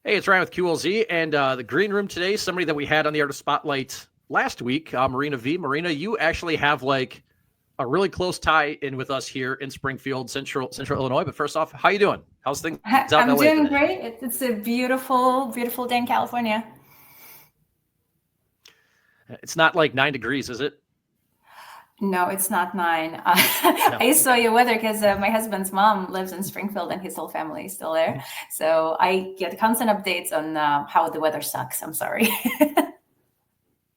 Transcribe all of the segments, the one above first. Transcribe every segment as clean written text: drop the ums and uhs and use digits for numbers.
Hey, it's Ryan with QLZ and the Green Room today. Somebody that we had on the Artist Spotlight last week, Marina V. Marina, you actually have like a really close tie in with us here in Springfield, Central Illinois. But first off, how you doing? How's things out in I'm LA doing today? great. It's a beautiful, beautiful day in California. It's not like 9 degrees, is it? No, it's not nine. No. I saw Okay. your weather because my husband's mom lives in Springfield and his whole family is still there. So I get constant updates on how the weather sucks. I'm sorry.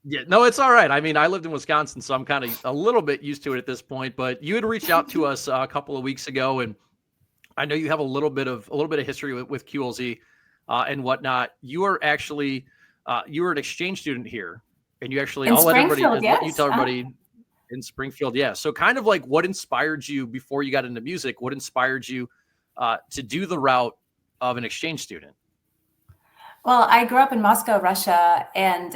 Yeah, no, it's all right. I mean, I lived in Wisconsin, so I'm kind of a little bit used to it at this point. But you had reached out to us a couple of weeks ago, and I know you have a little bit of history with QLZ and whatnot. You are actually you were an exchange student here, and you actually In I'll let everybody Springfield, let you yes. tell everybody in Springfield. Yeah, so kind of like what inspired you before you got into music? What inspired you to do the route of an exchange student? Well, I grew up in Moscow, Russia, and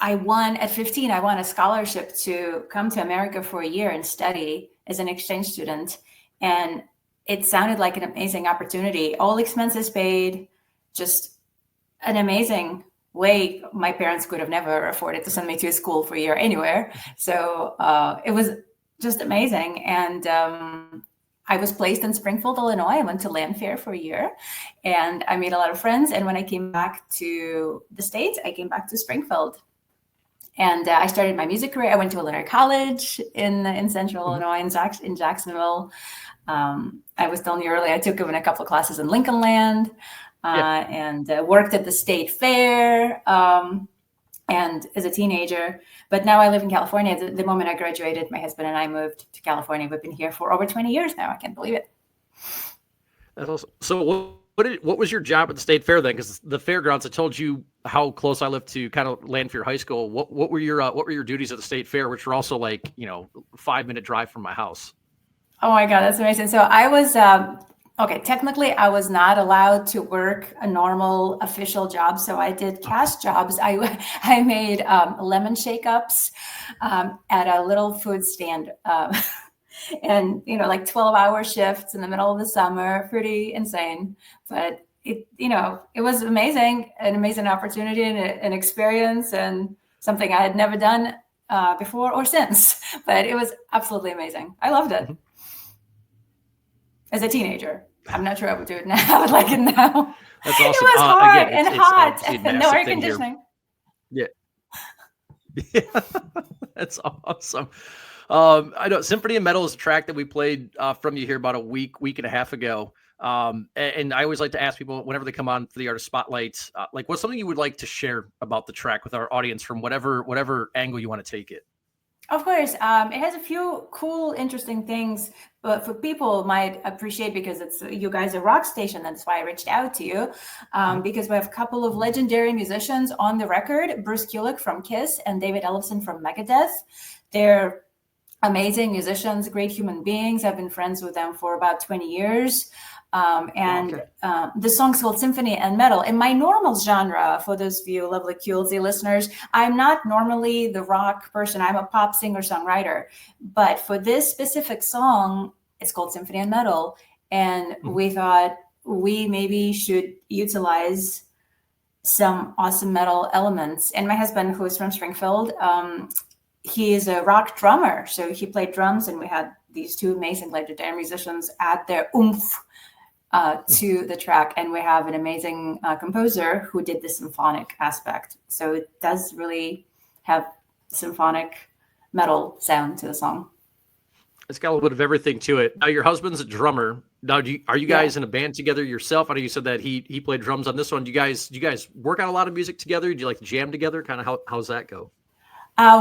I won at 15. I won a scholarship to come to America for a year and study as an exchange student, and it sounded like an amazing opportunity. All expenses paid, just an amazing way. My parents could have never afforded to send me to a school for a year anywhere. So it was just amazing. And I was placed in Springfield, Illinois. I went to Land Fair for a year and I made a lot of friends. And when I came back to the States, I came back to Springfield. And I started my music career. I went to Illinois College in Central Illinois, in Jacksonville. I was telling you earlier, I took even a couple of classes in Lincoln Land. And worked at the state fair and as a teenager. But now I live in California. The moment I graduated, my husband and I moved to California. We've been here for over 20 years now. I can't believe it. That's awesome. So what was your job at the state fair then? Because the fairgrounds, I told you how close I live to kind of Lanphier High School. What were your duties at the state fair, which were also like 5-minute drive from my house? Oh my God, that's amazing. So I was okay, technically I was not allowed to work a normal official job. So I did cash jobs. I made lemon shake-ups at a little food stand. And, like 12-hour shifts in the middle of the summer, pretty insane. But it was amazing, an amazing opportunity and an experience and something I had never done before or since. But it was absolutely amazing. I loved it. As a teenager. I'm not sure I would do it now. I would like it now. That's awesome. It was hard and hot and no air here. conditioning. Yeah. Yeah. That's awesome. I know Symphony and Metal is a track that we played from you here about a week and a half ago. And I always like to ask people whenever they come on for the Artist Spotlights, like what's something you would like to share about the track with our audience from whatever angle you want to take it. Of course, it has a few cool, interesting things, but for people might appreciate because it's you guys are a rock station. That's why I reached out to you because we have a couple of legendary musicians on the record: Bruce Kulick from Kiss and David Ellefson from Megadeth. They're amazing musicians, great human beings. I've been friends with them for about 20 years. The song's called Symphony and Metal. In my normal genre, for those of you lovely QLZ listeners, I'm not normally the rock person. I'm a pop singer-songwriter. But for this specific song, it's called Symphony and Metal. And we thought we maybe should utilize some awesome metal elements. And my husband, who is from Springfield, he is a rock drummer. So he played drums, and we had these two amazing legendary musicians add their oomph to the track. And we have an amazing composer who did the symphonic aspect. So it does really have symphonic metal sound to the song. It's got a little bit of everything to it. Now, your how's a drummer. Now, are you guys in a band together yourself? I know you said that he played drums on this one. Do you guys work on a lot of music together? Do you like jam together? Kind of how's that go?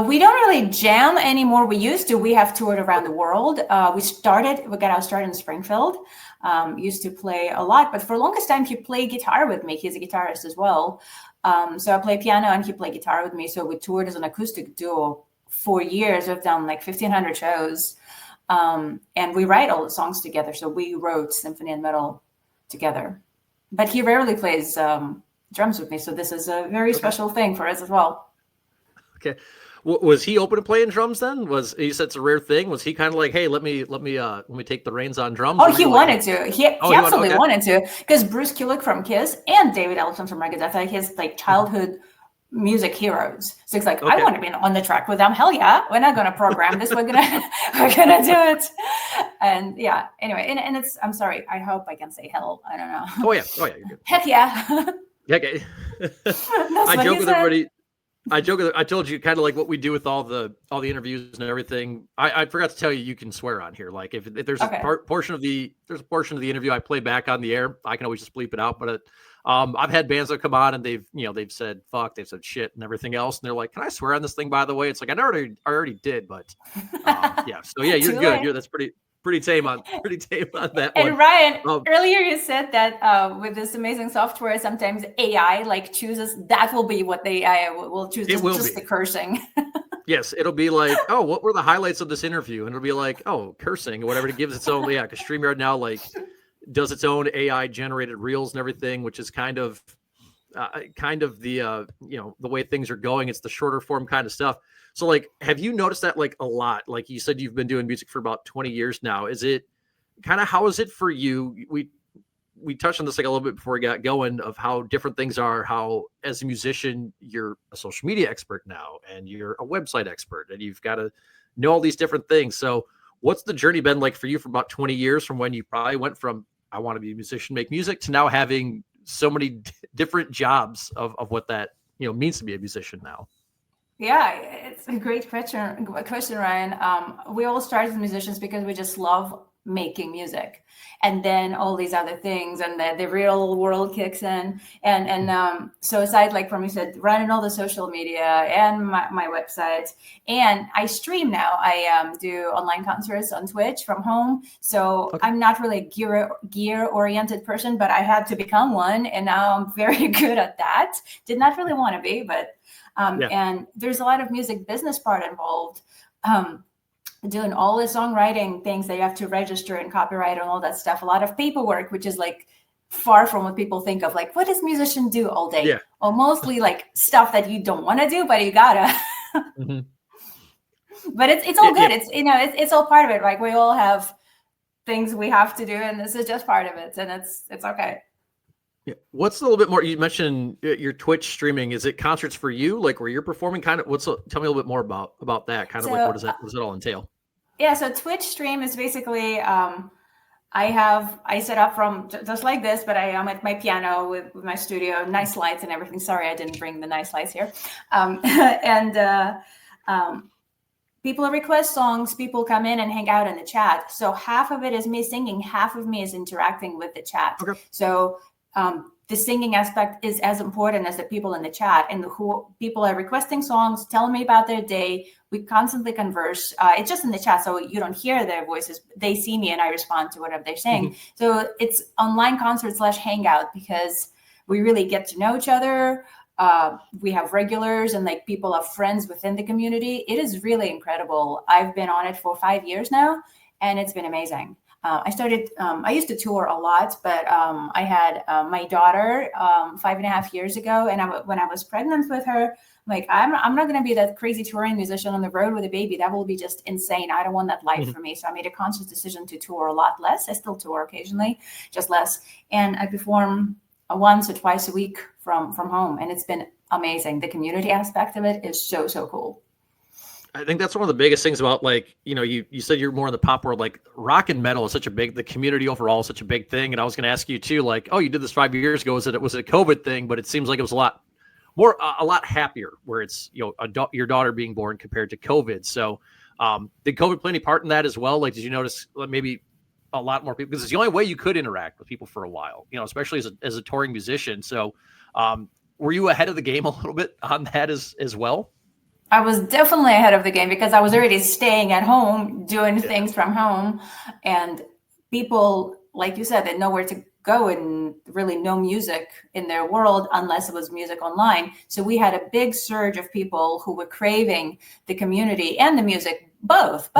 We don't really jam anymore. We used to. We have toured around the world. We got our start in Springfield. Used to play a lot, but for the longest time, he played guitar with me. He's a guitarist as well. So I play piano and he played guitar with me. So we toured as an acoustic duo for years. We've done like 1,500 shows. And we write all the songs together. So we wrote Symphony and Metal together. But he rarely plays drums with me. So this is a very special thing for us as well. Okay. Was he open to playing drums then? Was he said it's a rare thing? Was he kind of like, hey, let me take the reins on drums? Oh, he wanted to. He absolutely okay. wanted to, because Bruce Kulick from Kiss and David Ellefson from Megadeth are his like childhood music heroes. So it's like, I want to be on the track with them. Hell yeah! We're not gonna program this. We're gonna do it. And yeah. Anyway, and it's. I'm sorry. I hope I can say hell. I don't know. Oh yeah. You're good. Heck yeah. Okay. I joke with everybody. I told you kind of like what we do with all the interviews and everything. I forgot to tell you, you can swear on here. Like if there's a portion of the interview I play back on the air, I can always just bleep it out. But I've had bands that come on and they've said fuck, they've said shit and everything else, and they're like, can I swear on this thing? By the way, it's like I already did, but yeah. So yeah, you're good. That's pretty tame on that one. And Ryan, earlier you said that with this amazing software, sometimes AI like chooses that will be what the AI will choose. Just the cursing. Yes, it'll be like, oh, what were the highlights of this interview? And it'll be like, oh, cursing or whatever. It gives its own, because StreamYard now like does its own AI generated reels and everything, which is kind of the the way things are going. It's the shorter form kind of stuff. So like, have you noticed that like a lot? Like you said, you've been doing music for about 20 years now. Is it kind of, how is it for you? We touched on this like a little bit before we got going of how different things are, how as a musician, you're a social media expert now and you're a website expert and you've got to know all these different things. So what's the journey been like for you for about 20 years from when you probably went from, I want to be a musician, make music, to now having so many different jobs of what that, means to be a musician now? Yeah, it's a great question, Ryan. We all started as musicians because we just love making music, and then all these other things, and the real world kicks in. And so aside, like from you said, running all the social media and my website, and I stream now. I do online concerts on Twitch from home. So I'm not really a gear oriented person, but I had to become one, and now I'm very good at that. Did not really want to be, but. And there's a lot of music business part involved, doing all the songwriting things that you have to register and copyright and all that stuff. A lot of paperwork, which is like far from what people think of. Like, what does musician do all day? Yeah. Well, mostly like stuff that you don't want to do, but you gotta. Mm-hmm. But it's all good. It's it's all part of it. Like we all have things we have to do, and this is just part of it, and it's okay. Yeah. What's a little bit more? You mentioned your Twitch streaming. Is it concerts for you, like where you're performing? Kind of. Tell me a little bit more about that. Kind of like what does that all entail? Yeah. So Twitch stream is basically I set up from just like this, but I'm at my piano with my studio, nice lights and everything. Sorry, I didn't bring the nice lights here. People request songs, people come in and hang out in the chat. So half of it is me singing, half of me is interacting with the chat. Okay. So the singing aspect is as important as the people in the chat, and who people are requesting songs, telling me about their day. We constantly converse. It's just in the chat, so you don't hear their voices. They see me and I respond to whatever they're saying. Mm-hmm. So it's online concert / hangout because we really get to know each other. We have regulars and like people are friends within the community. It is really incredible. I've been on it for 5 years now, and it's been amazing. I used to tour a lot, but I had my daughter 5.5 years ago. And when I was pregnant with her, like, I'm not going to be that crazy touring musician on the road with a baby. That will be just insane. I don't want that life for me. So I made a conscious decision to tour a lot less. I still tour occasionally, just less. And I perform once or twice a week from home. And it's been amazing. The community aspect of it is so, so cool. I think that's one of the biggest things about, like, you said you're more in the pop world, like rock and metal is the community overall is such a big thing. And I was going to ask you too, like, oh, you did this 5 years ago. Was it a COVID thing? But it seems like it was a lot happier where it's, your daughter being born compared to COVID. So did COVID play any part in that as well? Like, did you notice maybe a lot more people, because it's the only way you could interact with people for a while, especially as a touring musician. So were you ahead of the game a little bit on that as well? I was definitely ahead of the game because I was already staying at home, doing things from home, and people, like you said, they know where to go and really no music in their world unless it was music online. So we had a big surge of people who were craving the community and the music, both,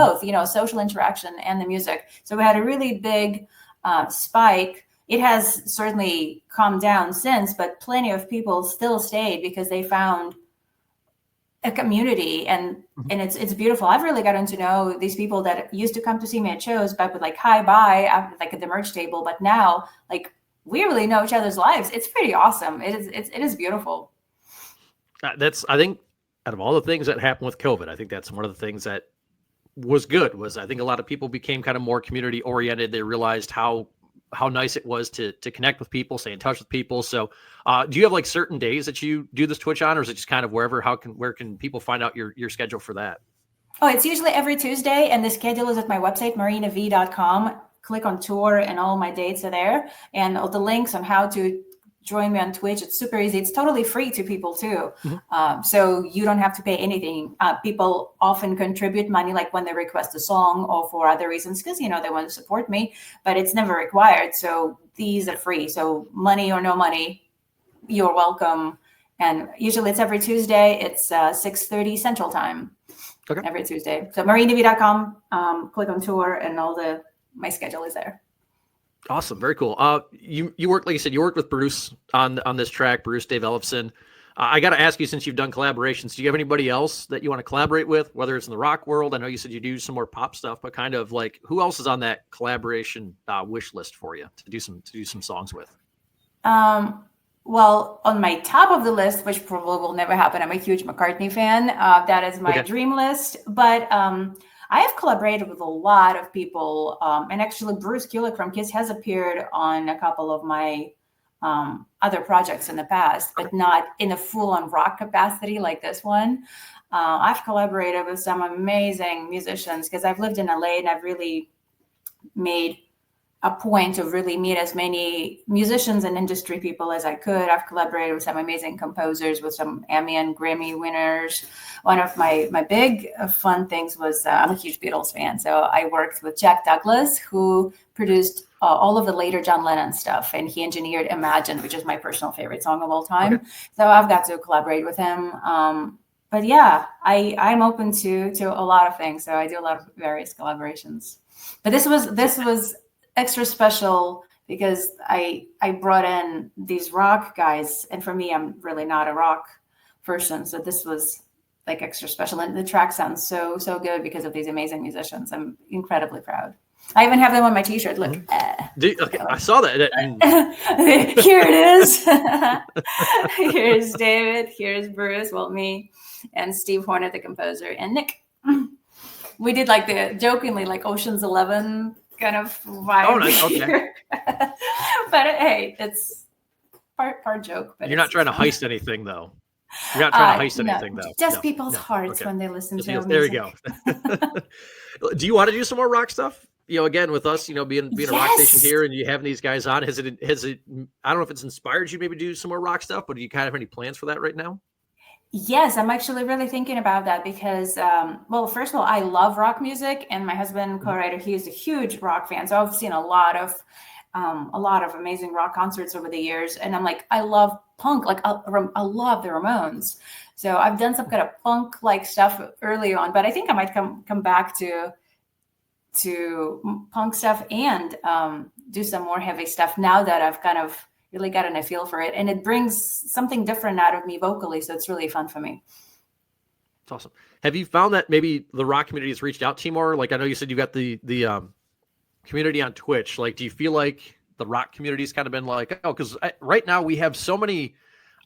social interaction and the music. So we had a really big spike. It has certainly calmed down since, but plenty of people still stayed because they found a community, and it's beautiful. I've really gotten to know these people that used to come to see me at shows, but with like hi bye after, like at the merch table. But now, like, we really know each other's lives. It's pretty awesome. It is beautiful. That's, I think, out of all the things that happened with COVID, I think that's one of the things that was good. Was I think a lot of people became kind of more community oriented. They realized how nice it was to connect with people, stay in touch with people. So do you have like certain days that you do this Twitch on, or is it just kind of wherever? Where can people find out your schedule for that? Oh, it's usually every Tuesday, and the schedule is at my website, marinav.com. Click on tour, and all my dates are there, and all the links on how to join me on Twitch. It's super easy. It's totally free to people too. So you don't have to pay anything. People often contribute money, like when they request a song or for other reasons, because, you know, they want to support me, but it's never required. So these are free. So money or no money, you're welcome. And usually it's every Tuesday. It's 6:30 Central Time. Okay. Every Tuesday. So marinav.com, click on tour, and my schedule is there. Awesome. Very cool. You worked, like you said, you worked with Bruce on this track, Bruce Dave Ellefson. I got to ask you, since you've done collaborations, do you have anybody else that you want to collaborate with, whether it's in the rock world? I know you said you do some more pop stuff, but kind of like, who else is on that collaboration wish list for you to do some songs with? Well, on my top of the list, which probably will never happen, I'm a huge McCartney fan. That is my dream list. But I have collaborated with a lot of people, and actually Bruce Kulick from Kiss has appeared on a couple of my other projects in the past, but not in a full-on rock capacity like this one. I've collaborated with some amazing musicians because I've lived in LA, and I've really made a point to really meet as many musicians and industry people as I could. I've collaborated with some amazing composers, with some Emmy and Grammy winners. One of my big fun things was I'm a huge Beatles fan. So I worked with Jack Douglas, who produced all of the later John Lennon stuff, and he engineered Imagine, which is my personal favorite song of all time. So I've got to collaborate with him. But yeah, I'm open to a lot of things. So I do a lot of various collaborations. But this was extra special because I brought in these rock guys, and for me, I'm really not a rock person, so this was like extra special, and the track sounds so good because of these amazing musicians. I'm incredibly proud. I even have them on my t-shirt. Look. I saw that. Here it is. Here's David, here's Bruce, well, me, and Steve Horner, the composer, and Nick. We did like the jokingly like Ocean's 11 kind of vibe. Oh, nice. Okay. But hey, it's part joke. But you're not trying to heist anything, though. You're not trying to heist anything, though. Just people's hearts when they listen to music. There we go. Do you want to do some more rock stuff? You know, again, with us, you know, being a rock station here, and you having these guys on, has it? I don't know if it's inspired you maybe do some more rock stuff, but do you kind of have any plans for that right now? Yes, I'm actually really thinking about that because, well, first of all, I love rock music, and my husband, co-writer, he is a huge rock fan. So I've seen a lot of amazing rock concerts over the years, and I'm like, I love punk, like I love the Ramones. So I've done some kind of punk-like stuff early on, but I think I might come back to punk stuff and do some more heavy stuff now that I've kind of really gotten a feel for it, and it brings something different out of me vocally, so it's really fun for me. It's awesome. Have you found that maybe the rock community has reached out to you more? Like, I know you said you got the community on Twitch. Like, do you feel like the rock community's kind of been like, oh, because right now we have so many,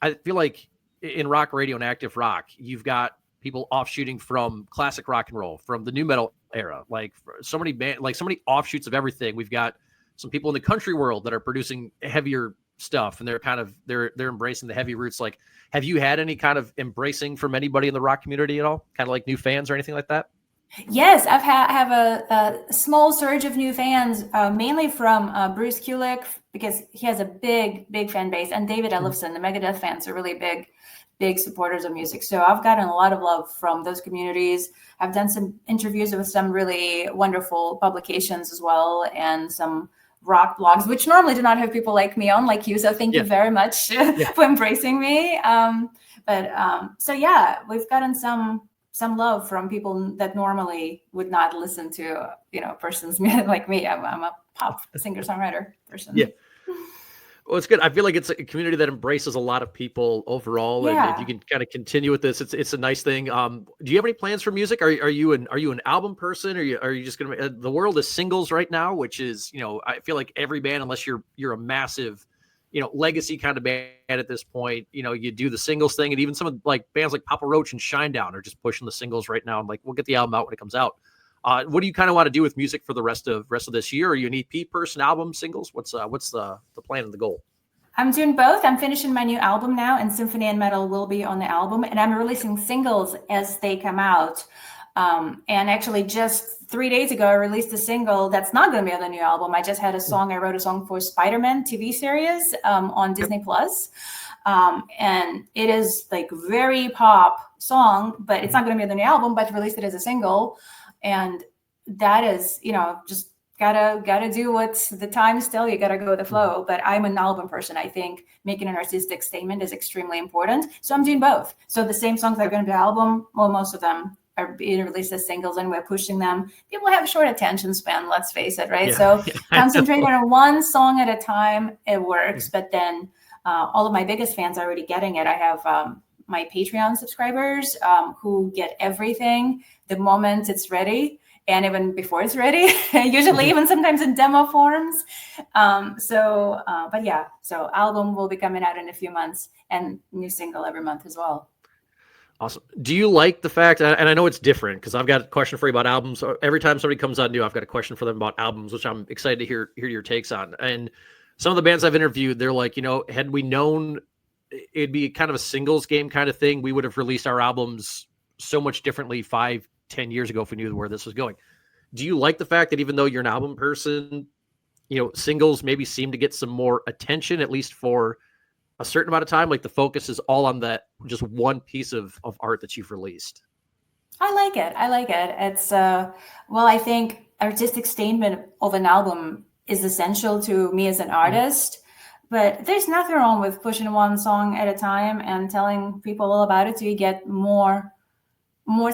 I feel like in rock radio and active rock, you've got people offshooting from classic rock and roll, from the new metal era, like so many offshoots of everything. We've got some people in the country world that are producing heavier stuff, and they're embracing the heavy roots. Like, have you had any kind of embracing from anybody in the rock community at all? Kind of like new fans or anything like that? Yes, I've have a small surge of new fans, mainly from Bruce Kulick, because he has a big fan base, and David Ellefson, the Megadeth fans, are really big supporters of music. So I've gotten a lot of love from those communities. I've done some interviews with some really wonderful publications as well, and some rock blogs, which normally do not have people like me on, like you. So thank you very much for embracing me. So yeah, we've gotten some love from people that normally would not listen to, persons like me. I'm a pop singer-songwriter person. Yeah. Well, it's good. I feel like it's a community that embraces a lot of people overall, and if you can kind of continue with this, it's a nice thing. Do you have any plans for music? Are you an album person, or are you just gonna? The world is singles right now, which is, I feel like every band, unless you're a massive, legacy kind of band at this point, you do the singles thing, and even some of like bands like Papa Roach and Shinedown are just pushing the singles right now. And like, we'll get the album out when it comes out. What do you kind of want to do with music for the rest of this year? Are you an EP person, album, singles? What's the plan and the goal? I'm doing both. I'm finishing my new album now, and Symphony and Metal will be on the album, and I'm releasing singles as they come out. And actually, just 3 days ago, I released a single that's not going to be on the new album. I just had a song. I wrote a song for Spider-Man TV series on Disney Plus. And it is like very pop song, but it's not going to be on the new album, but released it as a single. And that is, just gotta do what's the times tell you, gotta go with the flow. But I'm an album person. I think making an artistic statement is extremely important. So I'm doing both. So the same songs that are going to be album, well, most of them are being released as singles, and we're pushing them. People have a short attention span, let's face it, right? So concentrating on one song at a time, it works. But then all of my biggest fans are already getting it. I have my Patreon subscribers who get everything the moment it's ready, and even before it's ready, usually even sometimes in demo forms. So album will be coming out in a few months, and new single every month as well. Awesome. Do you like the fact, and I know it's different because I've got a question for you about albums. Every time somebody comes on new, I've got a question for them about albums, which I'm excited to hear your takes on. And some of the bands I've interviewed, they're like, had we known it'd be kind of a singles game kind of thing, we would have released our albums so much differently 5-10 years ago if we knew where this was going. Do you like the fact that even though you're an album person, singles maybe seem to get some more attention, at least for a certain amount of time? Like the focus is all on that just one piece of art that you've released. I like it. It's I think artistic statement of an album is essential to me as an artist. But there's nothing wrong with pushing one song at a time and telling people all about it, so you get more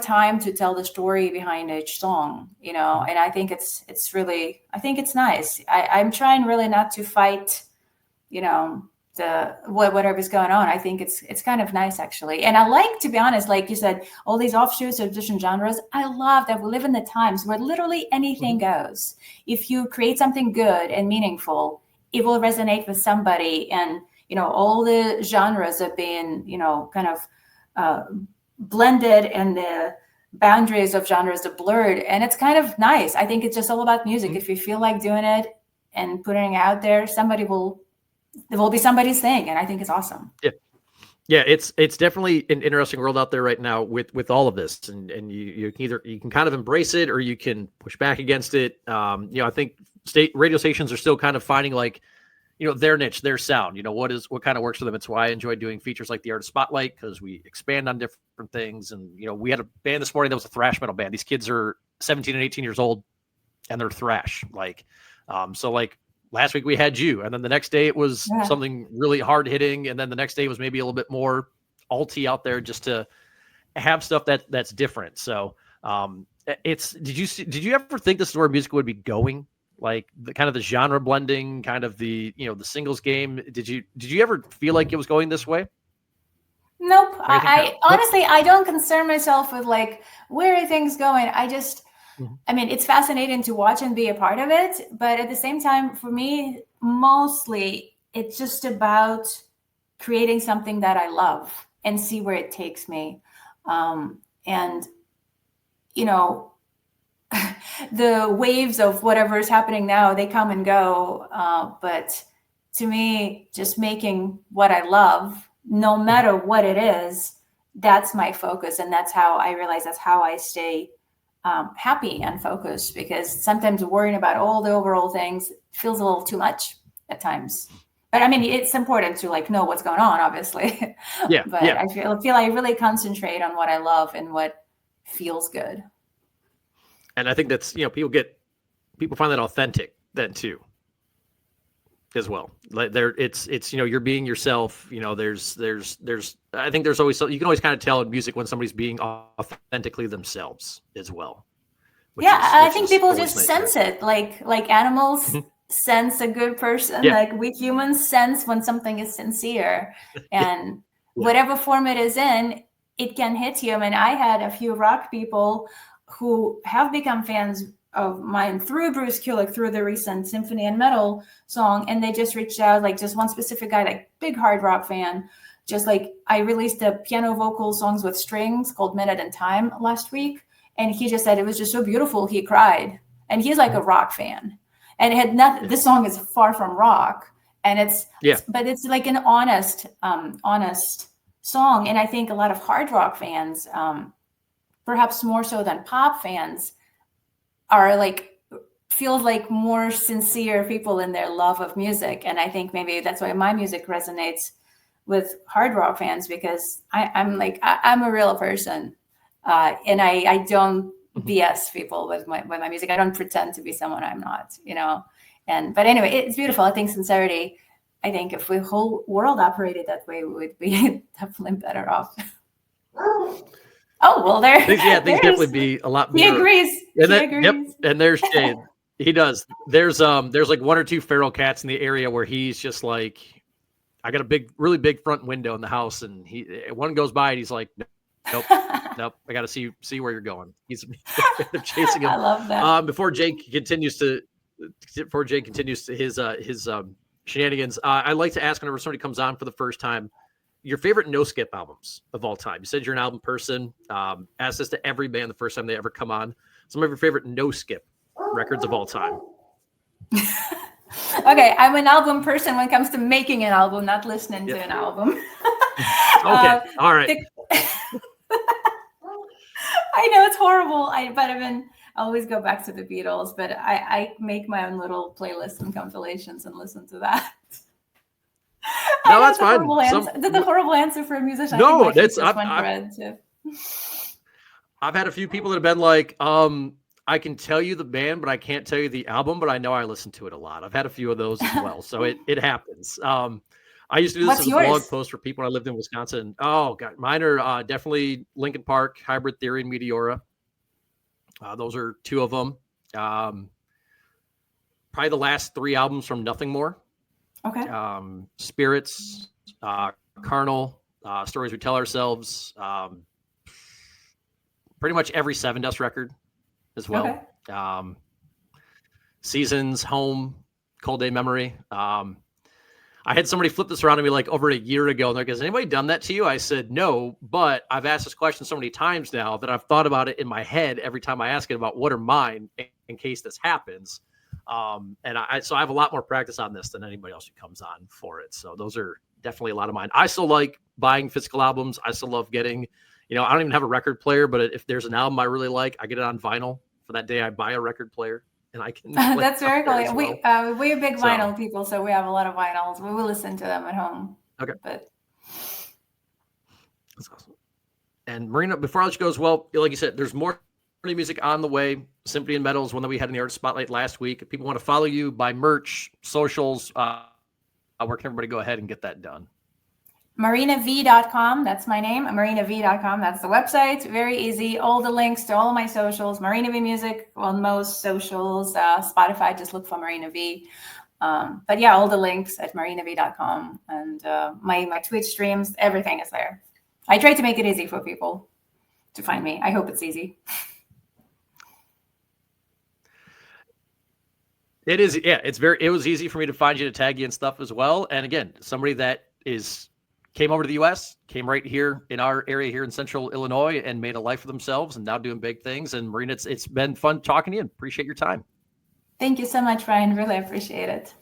time to tell the story behind each song, And I think it's really, I think it's nice. I'm trying really not to fight, whatever's going on. I think it's kind of nice, actually. And I like, to be honest, like you said, all these offshoots of different genres. I love that we live in the times where literally anything goes. If you create something good and meaningful, it will resonate with somebody. And, all the genres are being, kind of blended, and the boundaries of genres are blurred. And it's kind of nice. I think it's just all about music. If you feel like doing it and putting it out there, it will be somebody's thing. And I think it's awesome. Yeah. It's definitely an interesting world out there right now with all of this. And you can kind of embrace it, or you can push back against it. I think radio stations are still kind of finding like, their niche, their sound, what kind of works for them. It's why I enjoy doing features like the Artist Spotlight, because we expand on different things. And, we had a band this morning that was a thrash metal band. These kids are 17 and 18 years old, and they're thrash. So last week we had you, and then the next day it was something really hard hitting. And then the next day was maybe a little bit more alty out there, just to have stuff that's different. So did you ever think this is where music would be going? Like the kind of the genre blending, kind of the the singles game. Did you ever feel like it was going this way? Nope. I honestly, I don't concern myself with like where are things going. I just, I mean, it's fascinating to watch and be a part of it, but at the same time, for me, mostly it's just about creating something that I love and see where it takes me. And the waves of whatever is happening now, they come and go. But to me, just making what I love, no matter what it is, that's my focus. And that's how I realize that's how I stay happy and focused, because sometimes worrying about all the overall things feels a little too much at times. But I mean, it's important to like know what's going on, obviously. But I feel I really concentrate on what I love and what feels good. And I think that's, people find that authentic then too, as well. Like it's you're being yourself. There's I think there's always you can always kind of tell in music when somebody's being authentically themselves as well. I think people just sense it, like animals sense a good person. Yeah. Like we humans sense when something is sincere, and Yeah. whatever form it is in, it can hit you. I mean, I had a few rock people who have become fans of mine through Bruce Kulick, through the recent Symphony and Metal song, and they just reached out, like just one specific guy, like big hard rock fan. Just like I released a piano vocal songs with strings called Minute in Time last week, and he just said it was just so beautiful, he cried. And he's like a rock fan, and it had nothing. This song is far from rock, and but it's like an honest song. And I think a lot of hard rock fans, perhaps more so than pop fans, are like, feels like more sincere people in their love of music. And I think maybe that's why my music resonates with hard rock fans, because I'm a real person, and I don't BS people with my music. I don't pretend to be someone I'm not, but anyway, it's beautiful. I think sincerity, I think if the whole world operated that way, we would be definitely better off. Oh, well, things definitely be a lot better. He agrees. Yep. And there's Shade. He does. There's like one or two feral cats in the area where he's just like, I got a really big front window in the house, and one goes by and he's like, nope. I got to see where you're going. He's chasing him. I love that. Before Jake continues to his shenanigans, I'd like to ask, whenever somebody comes on for the first time, your favorite no skip albums of all time. You said you're an album person. Ask this to every band the first time they ever come on. Some of your favorite no skip records of all time. Okay, I'm an album person when it comes to making an album, not listening to an album. Okay, all right. I know it's horrible, but I always go back to the Beatles, but I make my own little playlists and compilations and listen to that. No, that's fine. That's a horrible answer for a musician. No, I've had a few people that have been like, I can tell you the band, but I can't tell you the album, but I know I listen to it a lot. I've had a few of those as well. So it happens. I used to do this as a blog post for people when I lived in Wisconsin. Oh, God. Mine are definitely Linkin Park, Hybrid Theory, and Meteora. Those are two of them. Probably the last three albums from Nothing More. Okay. Spirits, Carnal, Stories We Tell Ourselves. Pretty much every Seven Dust record as well. Okay. Seasons, Home, Cold Day Memory. I had somebody flip this around to me like over a year ago, and they're like, has anybody done that to you? I said, no, but I've asked this question so many times now that I've thought about it in my head every time I ask it about what are mine in case this happens. So I have a lot more practice on this than anybody else who comes on for it. So those are definitely a lot of mine. I still like buying physical albums. I still love getting, I don't even have a record player, but if there's an album I really like, I get it on vinyl. For that day, I buy a record player. And I can. That's very cool. We're big vinyl people, so we have a lot of vinyls. We will listen to them at home. Okay. But that's awesome. And Marina, before I let you go as well, like you said, there's more music on the way. Symphony and Metal is one that we had in the Artist Spotlight last week. If people want to follow you, buy merch, socials, where can everybody go ahead and get that done? MarinaV.com. That's my name. MarinaV.com. That's the website. Very easy. All the links to all of my socials. Marina V Music on most socials. Spotify, just look for Marina V. But yeah, all the links at MarinaV.com. And my Twitch streams, everything is there. I try to make it easy for people to find me. I hope it's easy. It is. Yeah, it was easy for me to find you, to tag you and stuff as well. And again, somebody that came over to the U.S., came right here in our area here in Central Illinois and made a life for themselves and now doing big things. And Marina, it's been fun talking to you and appreciate your time. Thank you so much, Ryan. Really appreciate it.